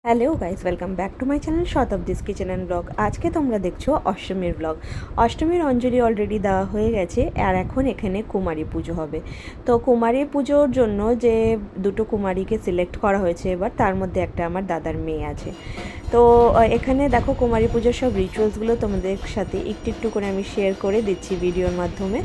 Hello guys, welcome back to my channel Shatabdi's kitchen and blog. আজকে তোমরা দেখছো অষ্টমীর ব্লগ। অষ্টমীর অঞ্জলি অলরেডি দেওয়া হয়ে গেছে আর এখন এখানে কুমারী পুজো হবে। তো কুমারী পুজোর জন্য যে দুটো কুমারীকে সিলেক্ট করা হয়েছে এবার, তার মধ্যে একটা আমার দাদার মেয়ে আছে। তো এখানে দেখো কুমারী পুজোর সব রিচুয়ালসগুলো তোমাদের সাথে একটু একটু করে আমি শেয়ার করে দিচ্ছি ভিডিওর মাধ্যমে,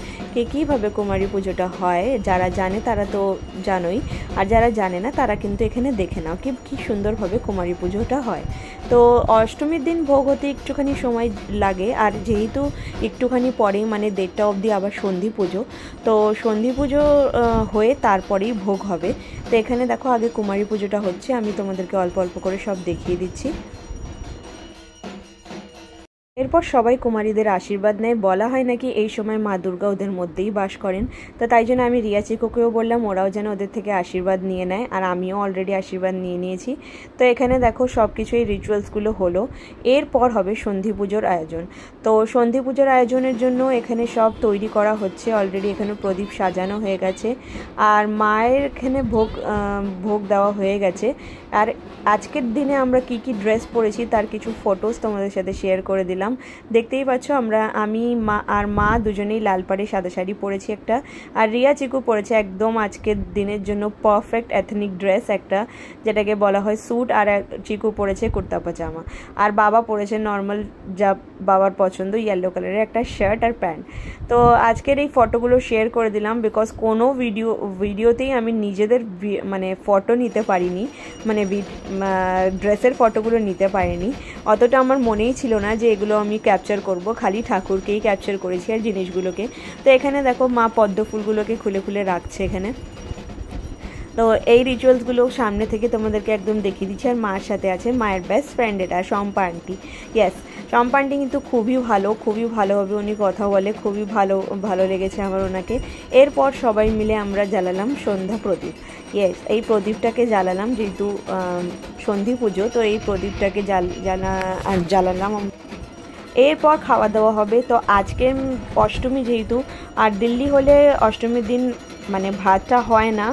কীভাবে কুমারী পুজোটা হয়। যারা জানে তারা তো জানোই, আর যারা জানে না তারা কিন্তু এখানে দেখে নাও কী সুন্দরভাবে কুমারী পুজোটা হয়। তো অষ্টমীর দিন ভোগ হতে একটুখানি সময় লাগে, আর যেহেতু একটুখানি পরেই মানে 1:30 অবধি আবার সন্ধি পুজো, তো সন্ধি পুজো হয়ে তারপরেই ভোগ হবে। তো এখানে দেখো আগে কুমারী পুজোটা হচ্ছে, আমি তোমাদেরকে অল্প অল্প করে সব দেখিয়ে দিচ্ছি। এরপর সবাই কুমারীদের আশীর্বাদ নেয়। বলা হয় নাকি এই সময় মা দুর্গা ওদের মধ্যেই বাস করেন। তো তাই জন্য আমি রিয়া চিকুকেও বললাম ওরাও যেন ওদের থেকে আশীর্বাদ নিয়ে নেয়, আর আমিও অলরেডি আশীর্বাদ নিয়ে নিয়েছি। তো এখানে দেখো সব কিছু এই রিচুয়ালসগুলো হলো। এরপর হবে সন্ধি পুজোর আয়োজন। তো সন্ধি পুজোর আয়োজনের জন্য এখানে সব তৈরি করা হচ্ছে। অলরেডি এখানে প্রদীপ সাজানো হয়ে গেছে, আর মায়ের এখানে ভোগ দেওয়া হয়ে গেছে। আর আজকের দিনে আমরা কি কি ড্রেস পরেছি তার কিছু ফটোস তোমাদের সাথে শেয়ার করে দিলাম। দেখতেই পাচ্ছ আমি মা দুজনেই লাল পাড়ে সাদা শাড়ি পরেছি একটা, আর রিয়া চিকু পরেছে একদম আজকের দিনের জন্য পারফেক্ট এথনিক ড্রেস একটা, যেটাকে বলা হয় স্যুট, আর চিকু পরেছে কুর্তা পাজামা, আর বাবা পরেছে নর্মাল যা বাবার পছন্দ ইয়েলো কালারের একটা শার্ট আর প্যান্ট। তো আজকের এই ফটোগুলো শেয়ার করে দিলাম বিকজ কোনো ভিডিওতেই আমি নিজেদের মানে ফটো নিতে পারিনি, মানে ড্রেসের ফটোগুলো নিতে পারিনি। অতটা আমার মনেই ছিল না যে এগুলো আমি ক্যাপচার করব, খালি ঠাকুরকেই ক্যাপচার করেছি আর জিনিসগুলোকে। তো এখানে দেখো মা পদ্ম ফুলগুলোকে খুলে খুলে রাখছে এখানে। তো এই রিচুয়ালসগুলো সামনে থেকে তোমাদেরকে একদম দেখিয়ে দিচ্ছি। আর মার সাথে আছে মায়ের বেস্ট ফ্রেন্ড, এটা Shampa aunty. Yes, Shampa aunty কিন্তু খুবই ভালোভাবে উনি কথা বলে, খুবই ভালো লেগেছে আমার ওনাকে। এরপর সবাই মিলে আমরা জ্বালালাম সন্ধ্যা প্রদীপ। ইয়েস, এই প্রদীপটাকে জ্বালালাম যেহেতু সন্ধি পুজো, তো এই প্রদীপটাকে জ্বালালাম। এরপর খাওয়া দাওয়া হবে। তো আজকে অষ্টমী যেহেতু, আর দিল্লি হলে অষ্টমীর দিন মানে ভাতটা হয় না,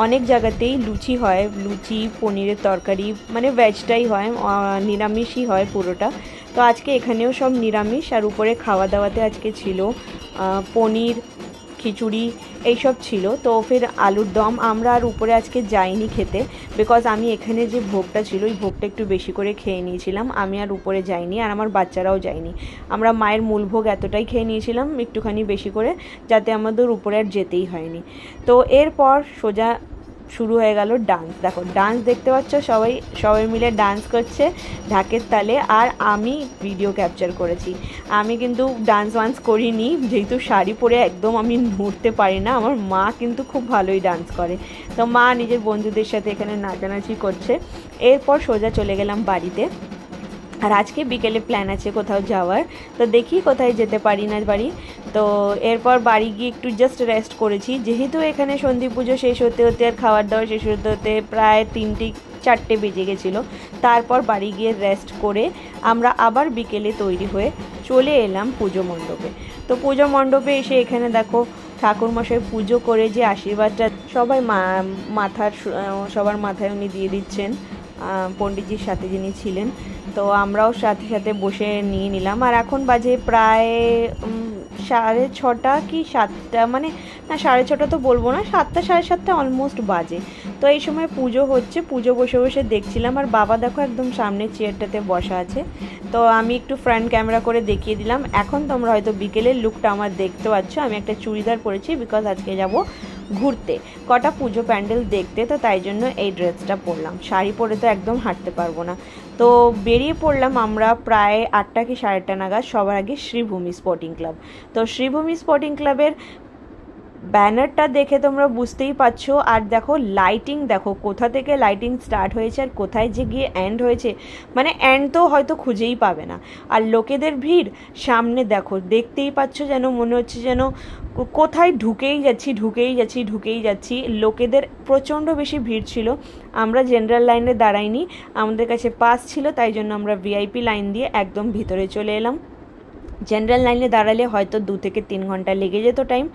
অনেক জায়গাতেই লুচি হয়, লুচি পনিরের তরকারি, মানে ভেজটাই হয়, নিরামিষই হয় পুরোটা। তো আজকে এখানেও সব নিরামিষ, আর উপরে খাওয়া দাওয়াতে আজকে ছিল পনির, খিচুড়ি এইসব ছিল। তো ফের আলুর দম। আমরা আর উপরে আজকে যাইনি খেতে, বিকজ আমি এখানে যে ভোগটা ছিল ওই ভোগটা একটু বেশি করে খেয়ে নিয়েছিলাম। আমি আর উপরে যাইনি, আর আমার বাচ্চারাও যায়নি। আমরা মায়ের মূল ভোগ এতটাই খেয়ে নিয়েছিলাম একটুখানি বেশি করে, যাতে আমাদের উপরে আর যেতেই হয়নি। তো এরপর সোজা শুরু হয়ে গেল ডান্স। দেখো ডান্স দেখতে পাচ্ছ, সবাই মিলে ডান্স করছে ঢাকের তালে, আর আমি ভিডিও ক্যাপচার করেছি। আমি কিন্তু ডান্স করিনি, যেহেতু শাড়ি পরে একদম আমি নড়তে পারি না। আমার মা কিন্তু খুব ভালোই ডান্স করে, তো মা নিজের বন্ধুদের সাথে এখানে নাচানাচি করছে। এরপর সোজা চলে গেলাম বাড়িতে। আর আজকে বিকেলে প্ল্যান আছে কোথাও যাওয়ার, তো দেখি কোথায় যেতে পারি না পারি। তো এরপর বাড়ি গিয়ে একটু জাস্ট রেস্ট করেছি, যেহেতু এখানে সন্ধি পুজো শেষ হতে হতে আর খাওয়ার দাওয়ার শেষ হতে হতে প্রায় 3-4 বেজে গেছিলো। তারপর বাড়ি গিয়ে রেস্ট করে আমরা আবার বিকেলে তৈরি হয়ে চলে এলাম পুজো মণ্ডপে। তো পুজো মণ্ডপে এসে এখানে দেখো ঠাকুরমশাই পুজো করে যে আশীর্বাদটা সবার মাথায় উনি দিয়ে দিচ্ছেন, পণ্ডিতজির সাথে যিনি ছিলেন। তো আমরাও সাথে সাথে বসে নিয়ে নিলাম। আর এখন বাজে প্রায় 6:30 কি 7টা, মানে না 6:30 তো বলবো না, 7টা 7:30 অলমোস্ট বাজে। তো এই সময় পুজো হচ্ছে, পুজো বসে বসে দেখছিলাম। আর বাবা দেখো একদম সামনের চেয়ারটাতে বসা আছে। তো আমি একটু ফ্রন্ট ক্যামেরা করে দেখিয়ে দিলাম। এখন তোমরা হয়তো বিকেলের লুকটা আমার দেখতে পাচ্ছ। আমি একটা চুড়িদার পরেছি বিকজ আজকে যাব ঘুরতে, কটা পুজো প্যান্ডেল দেখতে, তো তাই জন্য এই ড্রেসটা পরলাম। শাড়ি পরে তো একদম হাঁটতে পারবো না। তো বেরিয়ে পড়লাম আমরা প্রায় 8টা কি 8:30 নাগাদ, সবার আগে শ্রীভূমি স্পোর্টিং ক্লাব। তো শ্রীভূমি স্পোর্টিং ক্লাবের ব্যানারটা দেখে তোমরা বুঝতেই পারছো। আর দেখো লাইটিং, দেখো কোথা থেকে লাইটিং স্টার্ট হয়েছে আর কোথায় যে গিয়ে এন্ড হয়েছে, মানে এন্ড তো হয়তো খুঁজেই পাবে না। আর লোকেদের ভিড় সামনে দেখো, দেখতেই পাচ্ছ, যেন মনে হচ্ছে যেন কোথায় ঢুকেই যাচ্ছি। লোকেদের প্রচণ্ড বেশি ভিড় ছিল। আমরা জেনারেল লাইনে দাঁড়াইনি, আমাদের কাছে পাস ছিল, তাই জন্য আমরা ভিআইপি লাইন দিয়ে একদম ভিতরে চলে এলাম। জেনারেল লাইনে দাঁড়ালে হয়তো 2 থেকে 3 ঘন্টা লেগে যেত টাইম।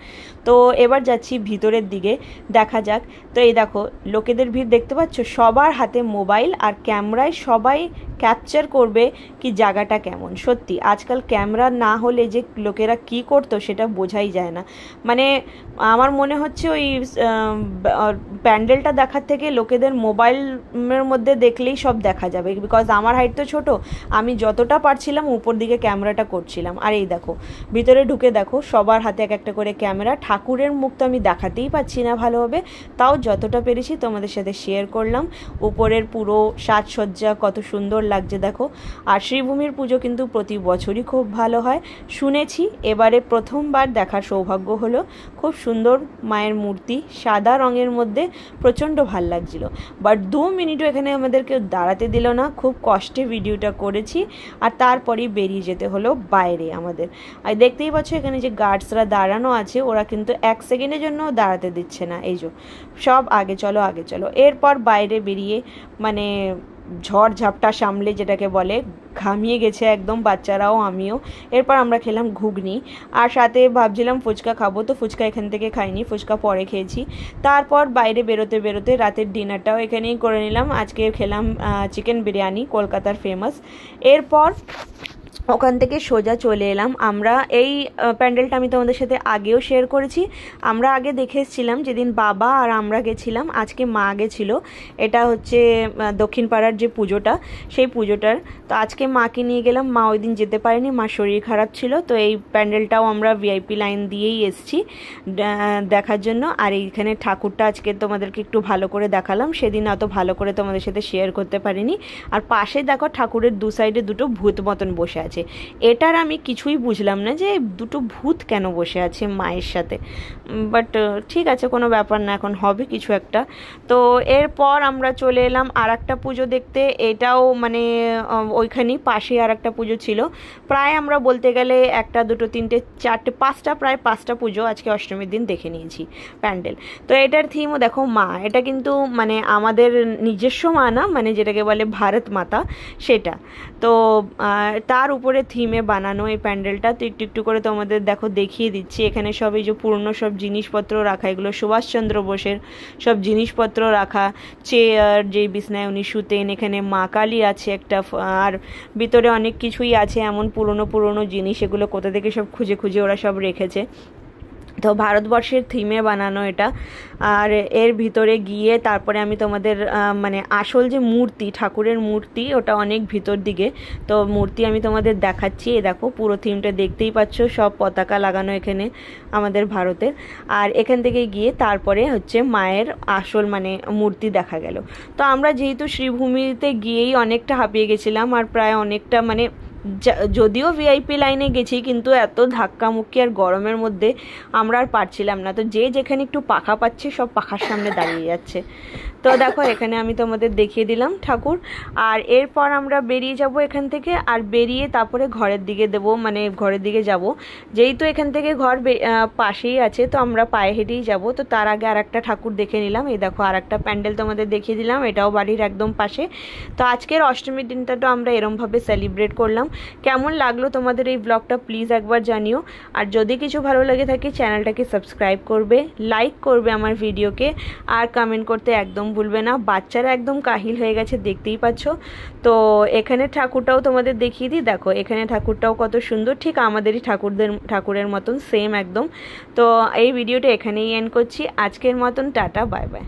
তো এবার যাচ্ছি ভিতরের দিকে, দেখা যাক। তো এই দেখো লোকেদের ভিড় দেখতে পাচ্ছ, সবার হাতে মোবাইল আর ক্যামেরায় সবাই ক্যাপচার করবে কি জায়গাটা কেমন। সত্যি আজকাল ক্যামেরা না হলে যে লোকেরা কি করতো সেটা বোঝাই যায় না। মানে আমার মনে হচ্ছে ওই প্যান্ডেলটা দেখার থেকে লোকেদের মোবাইলের মধ্যে দেখলেই সব দেখা যাবে, বিকজ আমার হাইট তো ছোট, আমি যতটা পারছিলাম উপর দিকে ক্যামেরাটা করছিলাম। আর এই দেখো ভিতরে ঢুকে দেখো সবার হাতে এক একটা করে ক্যামেরা। ঠাকুরের মুখ তো আমি দেখাতেই পাচ্ছি না ভালোভাবে, তাও যতটা পেরেছি তোমাদের সাথে শেয়ার করলাম। উপরের পুরো সাজসজ্জা কত সুন্দর লাগছে দেখো। আর শ্রীভূমির পুজো কিন্তু প্রতি বছরই খুব ভালো হয় শুনেছি, এবারে প্রথমবার দেখার সৌভাগ্য হলো। খুব সুন্দর মায়ের মূর্তি, সাদা রঙের মধ্যে, প্রচণ্ড ভাল লাগছিল। বাট 2 মিনিটও এখানে আমাদেরকে দাঁড়াতে দিল না, খুব কষ্টে ভিডিওটা করেছি। আর তারপরেই বেরিয়ে যেতে হলো বাইরে আমাদের। আর দেখতেই পাচ্ছ এখানে যে গার্ডসরা দাঁড়ানো আছে, ওরা কিন্তু 1 সেকেন্ডের জন্য দাঁড়াতে দিচ্ছে না। এই যে সব আগে চলো আগে চলো। এরপর বাইরে বেরিয়ে মানে ঝড় ঝাপটা সামলে যেটাকে বলে, ঘামিয়ে গেছে একদম বাচ্চারাও আমিও। এরপর আমরা খেলাম ঘুগনি, আর সাথে ভাবছিলাম ফুচকা খাবো, তো ফুচকা এখান থেকে খাইনি, ফুচকা পরে খেয়েছি। তারপর বাইরে বেরোতে বেরোতে রাতের ডিনারটাও এখানেই করে নিলাম। আজকে খেলাম চিকেন বিরিয়ানি, কলকাতার ফেমাস। এরপর ওখান থেকে সোজা চলে এলাম আমরা। এই প্যান্ডেলটা আমি তোমাদের সাথে আগেও শেয়ার করেছি। আমরা আগে দেখে এসেছিলাম যেদিন বাবা আর আমরা গেছিলাম, আজকে মা গেছিল। এটা হচ্ছে দক্ষিণ পাড়ার যে পুজোটা, সেই পুজোটার। তো আজকে মাকে নিয়ে গেলাম, মা ওই দিন যেতে পারেনি, মার শরীর খারাপ ছিল। তো এই প্যান্ডেলটাও আমরা ভিআইপি লাইন দিয়েই এসেছি দেখার জন্য। আর এইখানে ঠাকুরটা আজকে তোমাদেরকে একটু ভালো করে দেখালাম, সেদিন অত ভালো করে তোমাদের সাথে শেয়ার করতে পারিনি। আর পাশে দেখো ঠাকুরের 2 সাইডে 2টো ভূত মতন বসে আছে। এটার আমি কিছুই বুঝলাম না যে 2টো ভূত কেন বসে আছে মায়ের সাথে, বাট ঠিক আছে কোনো ব্যাপার না, এখন হবে কিছু একটা। তো এরপর আমরা চলে এলাম আর একটা পুজো দেখতে। এটাও মানে ওইখানেই পাশে আর একটা পুজো ছিল। প্রায় আমরা বলতে গেলে 1, 2, 3, 4, 5টা, প্রায় 5টা পুজো আজকে অষ্টমীর দিন দেখে নিয়েছি প্যান্ডেল। তো এটার থিমও দেখো মা, এটা কিন্তু মানে আমাদের নিজস্ব মা না, মানে যেটাকে বলে ভারত মাতা সেটা। তো তার উপরে থিমে বানানো এই প্যান্ডেলটা। তো একটু একটু করে তোমাদের দেখো দেখিয়ে দিচ্ছি। এখানে সব এই যে পুরনো সব জিনিসপত্র রাখা, এগুলো সুভাষচন্দ্র বোসের সব জিনিসপত্র রাখা, চেয়ার, যে বিছনায় উনি শুতেন, এখানে মা কালী আছে একটা, আর ভিতরে অনেক কিছুই আছে এমন পুরনো পুরনো জিনিস, এগুলো কোথা থেকে সব খুঁজে খুঁজে ওরা সব রেখেছে। তো ভারতবর্ষের থিমে বানানো এটা। আর এর ভিতরে গিয়ে তারপরে আমি তোমাদের মানে আসল যে মূর্তি, ঠাকুরের মূর্তি, ওটা অনেক ভিতর দিকে। তো মূর্তি আমি তোমাদের দেখাচ্ছি। এই দেখো পুরো থিমটা দেখতেই পাচ্ছ, সব পতাকা লাগানো এখানে আমাদের ভারতের। আর এখান থেকে গিয়ে তারপরে হচ্ছে মায়ের আসল মানে মূর্তি দেখা গেল। তো আমরা যেহেতু শ্রীভূমিতে গিয়েই অনেকটা হাঁপিয়ে গেছিলাম, আর প্রায় অনেকটা মানে যদিও ভিআইপি লাইনে গেছি, কিন্তু এত ধাক্কামুক্কি আর গরমের মধ্যে আমরা আর পারছিলাম না। তো যে যেখানে একটু পাখা পাচ্ছে সব পাখার সামনে দাঁড়িয়ে যাচ্ছে। তো দেখো এখানে আমি তোমাদের দেখিয়ে দিলাম ঠাকুর। আর এরপর আমরা বেরিয়ে যাব এখান থেকে, আর বেরিয়ে তারপরে ঘরের দিকে দেবো, মানে ঘরের দিকে যাব। যেহেতু এখান থেকে ঘর পাশেই আছে, তো আমরা পায়ে হেঁটেই যাব। তো তার আগে আর একটা ঠাকুর দেখে নিলাম। এই দেখো আর একটা প্যান্ডেল তোমাদের দেখিয়ে দিলাম, এটাও বাড়ির একদম পাশে। তো আজকের অষ্টমীর দিনটা তো আমরা এরমভাবে সেলিব্রেট করলাম। কেমন লাগলো তোমাদের এই ব্লগটা প্লিজ একবার জানিও। আর যদি কিছু ভালো লাগে থাকে চ্যানেলটাকে সাবস্ক্রাইব করবে, লাইক করবে আমার ভিডিওকে, আর কমেন্ট করতে একদম ভুলবে না। বাচ্চারা একদম কাহিল হয়ে গেছে, দেখতেই পাচ্ছ। তো এখানে ঠাকুরটাও তোমাদের দেখিয়ে দিই। দেখো এখানে ঠাকুরটাও কত সুন্দর, ঠিক আমাদেরই ঠাকুরের মতন সেম একদম। তো এই ভিডিওটা এখানেই এন্ড করছি। আজকের মতন টাটা, বাই বাই।